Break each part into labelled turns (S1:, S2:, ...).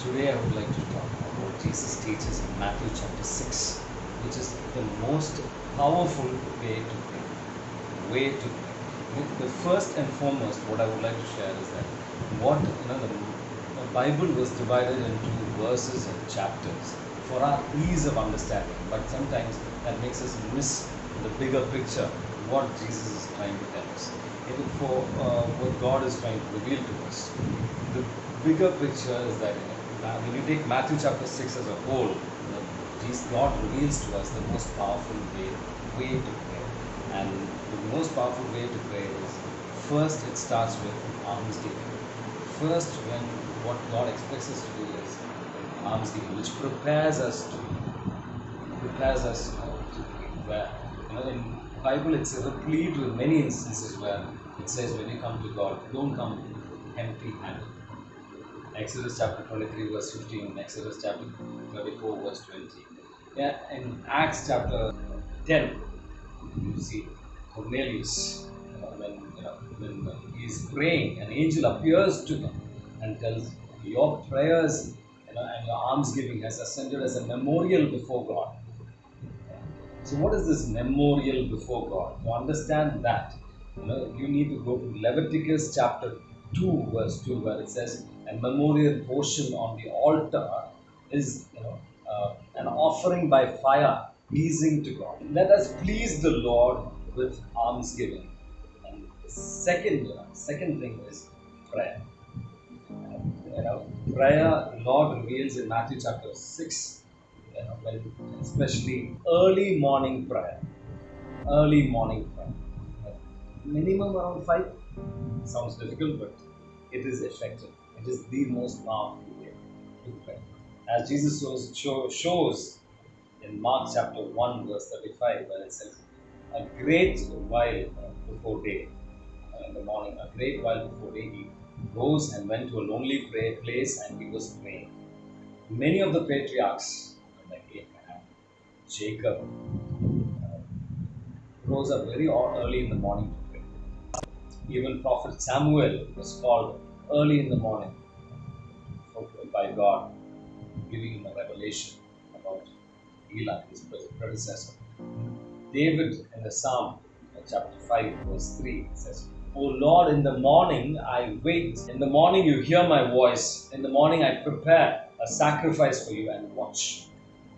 S1: Today I would like to talk about what Jesus teaches in Matthew chapter 6, which is the most powerful way to pray. The first and foremost, what I would like to share is that the Bible was divided into verses and chapters for our ease of understanding, but sometimes that makes us miss the bigger picture, what Jesus is trying to tell us. Even for what God is trying to reveal to us. The bigger picture is that when you take Matthew chapter 6 as a whole, God reveals to us the most powerful way to pray. And the most powerful way to pray is, first it starts with alms-giving. First, when what God expects us to do is alms-giving, which prepares us to where, in Bible it's replete with many instances where it says when you come to God, don't come empty-handed. Exodus chapter 23 verse 15, Exodus chapter 34 verse 20. Yeah, in Acts chapter 10, you see Cornelius, when he is praying, an angel appears to him and tells, your prayers and your alms-giving has ascended as a memorial before God. So what is this memorial before God? To understand that, you need to go to Leviticus chapter 2 verse 2, where it says a memorial portion on the altar is an offering by fire pleasing to God. Let us please the Lord with almsgiving. And the second thing is prayer. Prayer, the Lord reveals in Matthew chapter 6, especially early morning prayer. Minimum around 5. Sounds difficult, but it is effective. It is the most powerful way to pray. As Jesus shows in Mark chapter 1 verse 35, where it says, a great while before day, in the morning, a great while before day, he rose and went to a lonely place and he was praying. Many of the patriarchs, like Abraham, Jacob, rose up very early in the morning to pray. Even Prophet Samuel was called early in the morning by God, giving him a revelation about Eli, his predecessor. David in the Psalm, chapter 5, verse 3, says, O Lord, in the morning I wait. In the morning you hear my voice. In the morning I prepare a sacrifice for you and watch.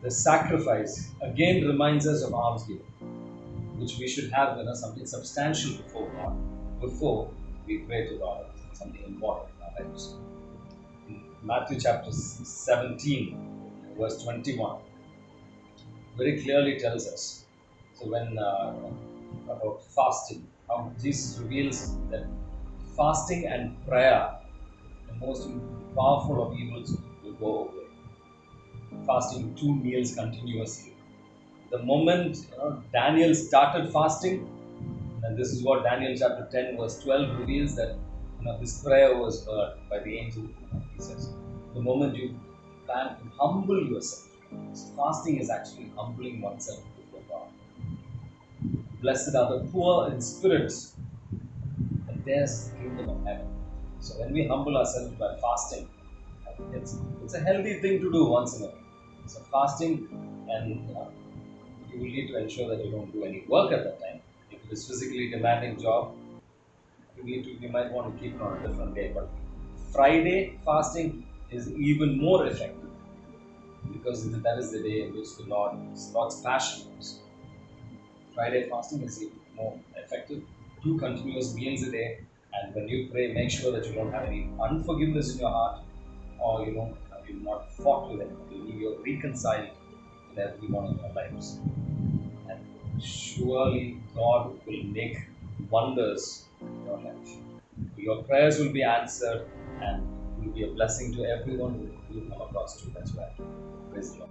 S1: The sacrifice again reminds us of almsgiving, which we should have something substantial before God, before we pray to God, something important in our lives. In Matthew chapter 17, verse 21, very clearly tells us. So when about fasting, how Jesus reveals that fasting and prayer, the most powerful of evils, will go away. Fasting 2 meals continuously. The moment Daniel started fasting, and this is what Daniel chapter 10 verse 12 reveals, that his prayer was heard by the angel. He says, the moment you plan to humble yourself, fasting is actually humbling oneself before God. Blessed are the poor in spirit, and theirs the kingdom of heaven. So when we humble ourselves by fasting, it's a healthy thing to do once in a while. So fasting, and you will need to ensure that you don't do any work at that time. If it is physically demanding job, you might want to keep it on a different day. But Friday fasting is even more effective, because that is the day in which the Lord's passion is. Friday fasting is even more effective. 2 continuous meals a day, and when you pray, make sure that you don't have any unforgiveness in your heart, or you've not fought with anyone. You're reconciled with everyone in your lives, and surely God will make wonders in your life. Your prayers will be answered, and will be a blessing to everyone who you come across to as well. Praise the Lord.